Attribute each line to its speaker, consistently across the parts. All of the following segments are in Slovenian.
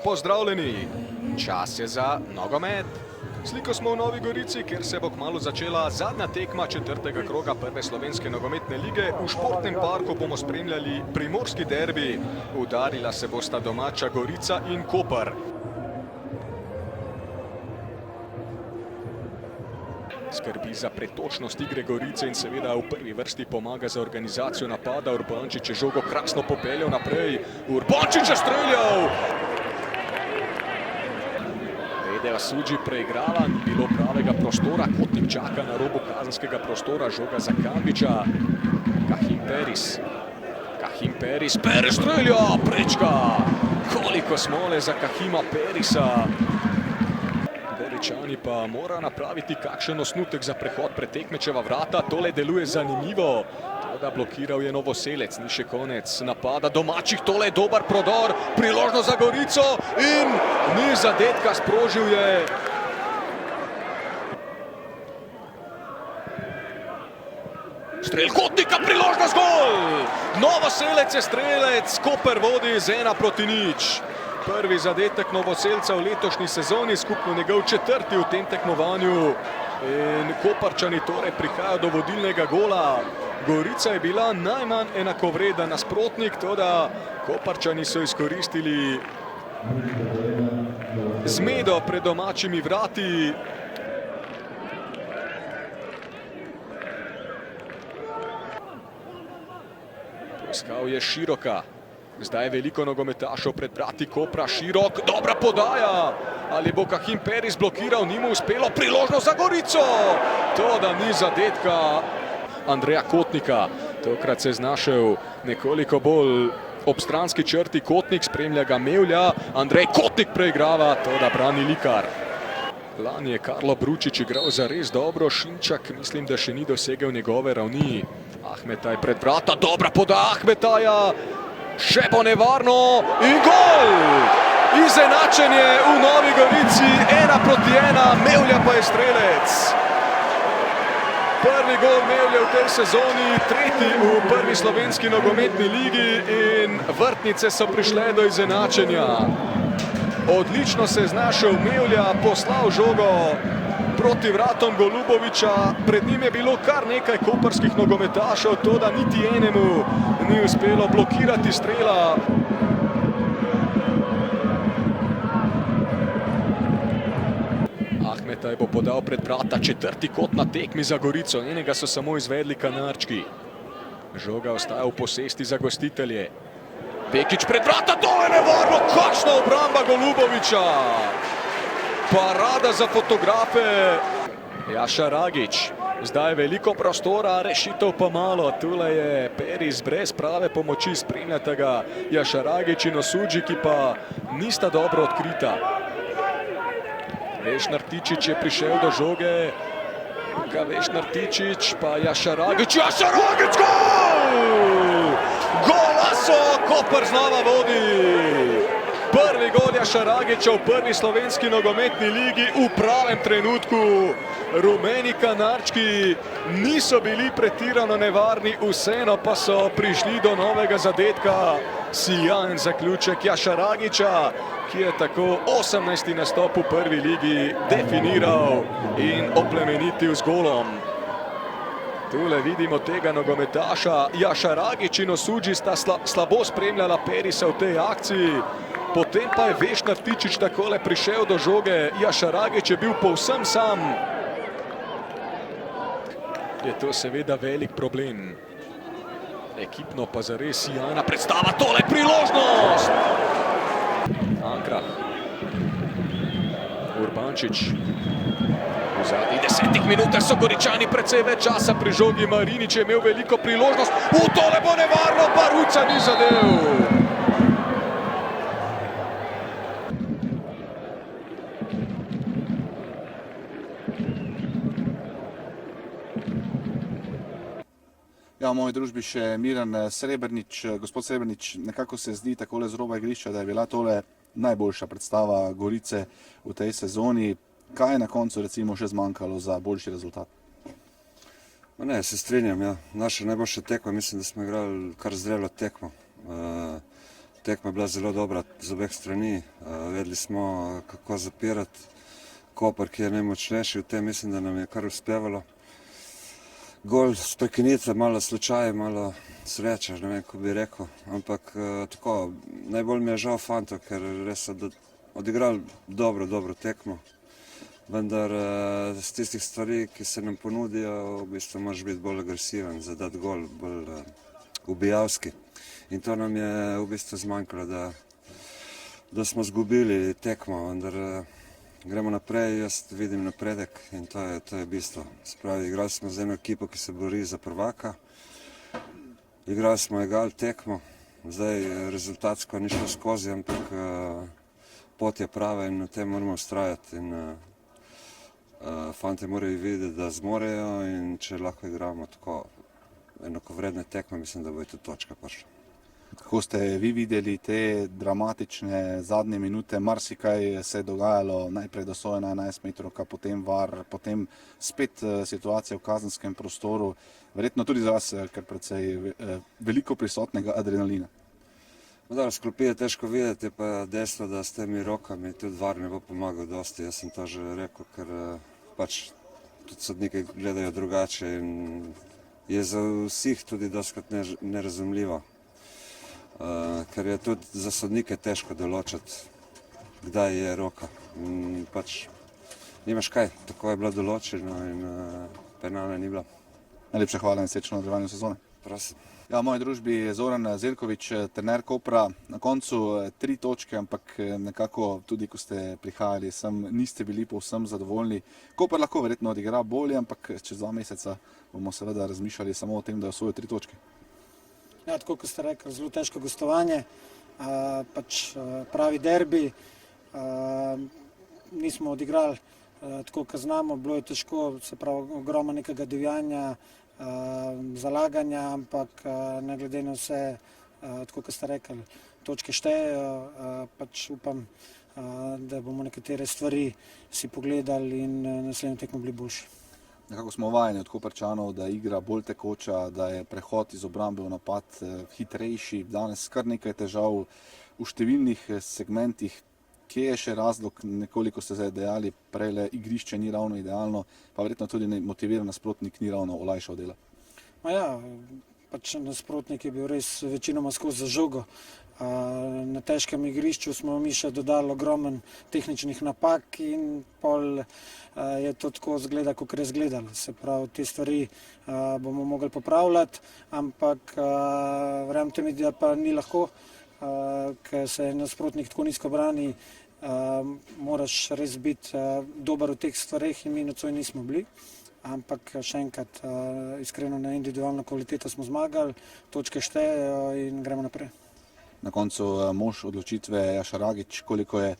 Speaker 1: pozdravljeni. Čas je za nogomet. Sliko smo v Novi Gorici, kjer se bo kmalu začela zadnja tekma četrtega kroga prve slovenske nogometne lige. V športnem parku bomo spremljali primorski derbi. Udarila se bosta domača Gorica in Koper. Skrbi za pretočnost igre Gorice in seveda v prvi vrsti pomaga za organizacijo napada. Urbančič je žogo krasno popeljal naprej. Urbančič je streljal! Vedeva Suđi preigrala, ni bilo pravega prostora. Kotnik čaka na robu kazenskega prostora. Žoga za Kambiča. Kahim Peris. Kahim Peris. Peris strelja! Prečka! Koliko smole za Kahima Perisa! Čani pa mora napraviti kakšen osnutek za prehod pred tekmečeva vrata. Tole deluje zanimivo. Toda blokiral je Novoselec, ni še konec napada domačih. Tole je dober prodor, priložnost za Gorico in ni zadetka, sprožil je. Strel Kotnika, priložnost, gol! Novoselec je strelec, Koper vodi z 1-0. Prvi zadetek Novoselca v letošnji sezoni, skupno njegov četrti v tem tekmovanju. In Koparčani torej prihajajo do vodilnega gola. Gorica je bila najmanj enakovreden nasprotnik, toda Koparčani so izkoristili zmedo pred domačimi vrati. Poiskal je Široka. Zdaj je veliko nogometašov pred vrati Kopra. Širok, dobra podaja. Ali bo Kahim Peris blokiral, ni mu uspelo. Priložnost za Gorico. Toda ni zadetka Andreja Kotnika. Tokrat se je znašel nekoliko bolj ob stranski črti. Kotnik, spremlja ga Mevlja. Andrej Kotnik preigrava, toda brani Likar. Lani je Karlo Bručič igral zares dobro. Šinčak mislim, da še ni dosegel njegove ravni. Ahmetaj pred vrata, dobra podaja Ahmetaja. Še bo nevarno in gol! Izenačenje v Novi Gorici, 1-1, Mevlja pa je strelec. Prvi gol Mevlja v tej sezoni, tretji v prvi slovenski nogometni ligi in vrtnice so prišle do izenačenja. Odlično se je znašel Mevlja, poslal žogo proti vratom Goluboviča. Pred njim je bilo kar nekaj koprskih nogometašev, toda niti enemu ni uspelo blokirati strela. Ahmetaj bo podal pred vrata, četrti kot na tekmi za Gorico. Enega so samo izvedli Kanarčki. Žoga ostaja v posesti za gostitelje. Pekić pred vrata, to je nevarno, kakšna obramba Goluboviča. Parada za fotografe. Jaša Ragić. Zdaj je veliko prostora, rešitev pa malo. Tule je Peris brez prave pomoči, spremljata ga Jaša Ragić in Osuđi, ki pa nista dobro odkrita. Vešnar Tičić je prišel do žoge. Vešnar Tičić pa Jaša Ragić. Jaša Ragić, gol! Golazo, Koper znova vodi. Prvi gol Jaša Ragića v prvi slovenski nogometni ligi v pravem trenutku. Rumeni Kanarčki niso bili pretirano nevarni, vseeno pa so prišli do novega zadetka. Sijajen zaključek Jaša Ragića, ki je tako 18. nastop v prvi ligi definiral in oplemenitil z golom. Tule vidimo tega nogometaša. Jaša Ragić in Osuđi sta slabo spremljala Perisa v tej akciji. Potem pa je Vešnar Tičić takole prišel do žoge. Jaša Ragić je bil povsem sam. Je to seveda velik problem. Ekipno pa zares sijajna predstava. Tole priložnost! Ankrah. Urbančič. V zadnjih 10 minutah so Goričani precej več časa pri žogi. Marinič je imel veliko priložnost. Tole bo nevarno, pa Ruca ni zadev.
Speaker 2: Ja, v moji družbi še Miran Srebrnič. Gospod Srebrnič, nekako se zdi takole z roba igrišča, da je bila tole najboljša predstava Gorice v tej sezoni. Kaj je na koncu recimo še zmanjkalo za boljši rezultat?
Speaker 3: Ne, se strinjam, ja. Naša najboljša tekma, mislim, da smo igrali kar zrelo tekmo. tekma je bila zelo dobra z obeh strani. Vedeli smo, kako zapirati Koper, ki je najmočnejši v tem, mislim, da nam je kar uspevalo. Gol s prekinitve, malo slučaje, malo sreča, ne vem, ko bi rekel, ampak tako, najbolj mi je žal fantov, ker res so odigrali dobro tekmo, vendar z tistih stvari, ki se nam ponudijo, v bistvu moraš biti bolj agresiven, zadati gol, bolj ubijalski. In to nam je v bistvu zmanjkalo, da smo zgubili tekmo, vendar gremo naprej, jaz vidim napredek in to je bistvo. Spravi, igrali smo z eno ekipo, ki se bori za prvaka, igrali smo egal tekmo, zdaj rezultatsko ni šlo skozi, ampak pot je prava in na tem moramo ustrajati. In fante morajo videti, da zmorejo in če lahko igramo tako enakovredne tekme, mislim, da bo tudi točka prišla.
Speaker 2: Kako ste vi videli te dramatične zadnje minute, marsikaj se je dogajalo, najprej dosojena 11 metrovka, potem VAR, potem spet situacija v kazenskem prostoru, verjetno tudi za vas, ker precej veliko prisotnega adrenalina.
Speaker 3: Da, sklopi je težko videti, je pa dejstvo, da s temi rokami tudi VAR ne bo pomagal dosti. Jaz sem to že rekel, ker pač tudi sodniki gledajo drugače in je za vseh tudi dostikrat nerazumljivo. Ker je tudi za sodnike težko določiti, kdaj je roka. Pač nimaš kaj, tako je bilo določeno in penalne ni bilo.
Speaker 2: Najlepša hvala in srečno nadaljevanju sezone.
Speaker 3: Prosim.
Speaker 2: Ja, v moji družbi je Zoran Zeljković, trener Kopra. Na koncu 3 točke, ampak nekako tudi, ko ste prihajali sem, niste bili povsem zadovoljni. Koper lahko verjetno odigra bolje, ampak čez 2 meseca bomo seveda razmišljali samo o tem, da je osvojil 3 točke.
Speaker 4: Ja, tako kot ste rekli, zelo težko gostovanje, pač pravi derbi, nismo odigrali tako, kot znamo, bilo je težko, se pravi, ogromno nekega divjanja, zalaganja, ampak ne glede na vse, tako kot ste rekli, točke štejejo, pač upam, da bomo nekatere stvari si pogledali in naslednjo tekmo bili boljši.
Speaker 2: Nekako smo vajeni od Koperčanov, da je igra bolj tekoča, da je prehod iz obrambe v napad hitrejši, danes kar nekaj težav v številnih segmentih. Kje je še razlog, nekoliko ste zdaj dejali, prejle igrišče ni ravno idealno, pa verjetno tudi motiviran nasprotnik ni ravno olajšal dela?
Speaker 4: Ja, pač nasprotnik je bil res večinoma skozi za žogo. Na težkem igrišču smo mi še dodali ogromen tehničnih napak in pol je to tako zgleda, kot je izgledalo. Se pravi, te stvari bomo mogli popravljati, ampak verjamete mi, da pa ni lahko, ker se nasprotnik tako nizko brani, moraš res biti dober v teh stvareh in mi nocoj nismo bili. Ampak še enkrat, iskreno na individualno kvaliteto smo zmagali, točke štejejo in gremo naprej.
Speaker 2: Na koncu mož odločitve Jaša Ragić, koliko je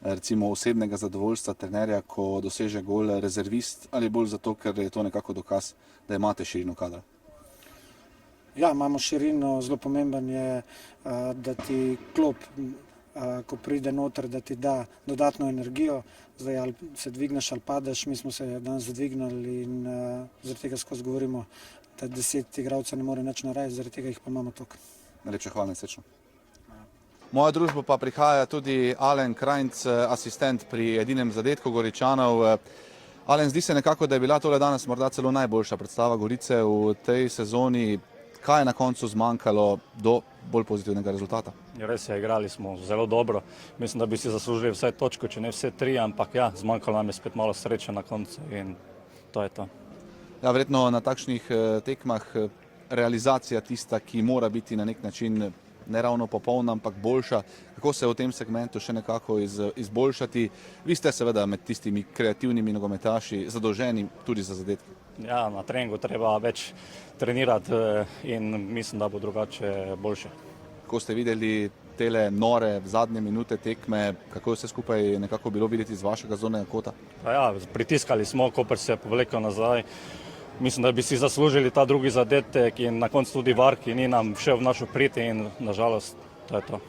Speaker 2: recimo osebnega zadovoljstva trenerja, ko doseže gol rezervist, ali bolj zato, ker je to nekako dokaz, da imate širino kadra?
Speaker 4: Ja, imamo širino, zelo pomemben je, da ti klop, ko pride noter, da ti da dodatno energijo. Zdaj ali se dvigneš ali padeš, mi smo se danes dvignili in zaradi tega skozi govorimo, da 10 igralcev ne more nič narediti, zaradi tega jih pa imamo toliko.
Speaker 2: Najlepša hvala in srečno. V mojo družbo pa prihaja tudi Alen Krajnc, asistent pri edinem zadetku Goričanov. Alen, zdi se nekako, da je bila tole danes morda celo najboljša predstava Gorice v tej sezoni. Kaj je na koncu zmanjkalo do bolj pozitivnega rezultata?
Speaker 5: Res je, igrali smo zelo dobro. Mislim, da bi si zaslužili vsaj točko, če ne vse 3, ampak ja, zmanjkalo nam je spet malo sreče na koncu in to je to.
Speaker 2: Ja, verjetno na takšnih tekmah realizacija tista, ki mora biti na nek način ne ravno popolna, ampak boljša. Kako se v tem segmentu še nekako izboljšati? Vi ste seveda med tistimi kreativnimi nogometaši zadolženi tudi za zadetke.
Speaker 5: Ja, na treningu treba več trenirati in mislim, da bo drugače boljše.
Speaker 2: Kako ste videli tele nore zadnje minute tekme, kako je vse skupaj nekako bilo videti z vašega zornega kota?
Speaker 5: Ja, pritiskali smo, Koper se je povlekel nazaj. Mislim, da bi si zaslužili ta drugi zadetek in na koncu tudi VAR, ki ni nam šel v našo prid in nažalost to je to.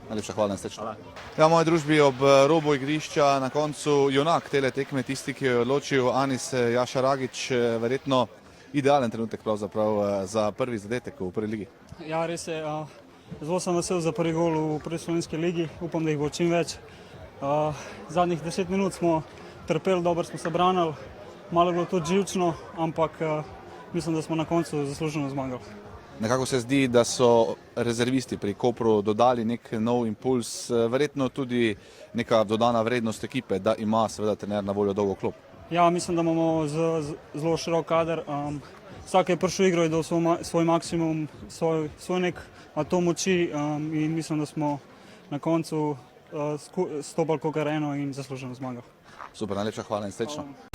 Speaker 2: Najlepša hvala in srečno. Ja, v moji družbi ob robu igrišča na koncu junak tele tekme, tisti, ki je odločil, Anis Jaša Ragić, verjetno idealen trenutek pravzaprav za prvi zadetek v prvi ligi.
Speaker 6: Ja, res je. Zelo sem vesel za prvi gol v prvi slovenski ligi, upam, da jih bo čim več. Zadnjih 10 minut smo trpeli, dobro smo se branili, malo je bilo tudi živčno, ampak mislim, da smo na koncu zasluženo zmagali.
Speaker 2: Nekako se zdi, da so rezervisti pri Kopru dodali nek nov impuls, verjetno tudi neka dodana vrednost ekipe, da ima seveda trener na voljo dolgo klop.
Speaker 6: Ja, mislim, da imamo zelo širok kader. Vsak je prišel igro in dal svoj maksimum, svoj nek atom moči in mislim, da smo na koncu stopali kot eno in zasluženo zmagali.
Speaker 2: Super, najlepša hvala in srečno.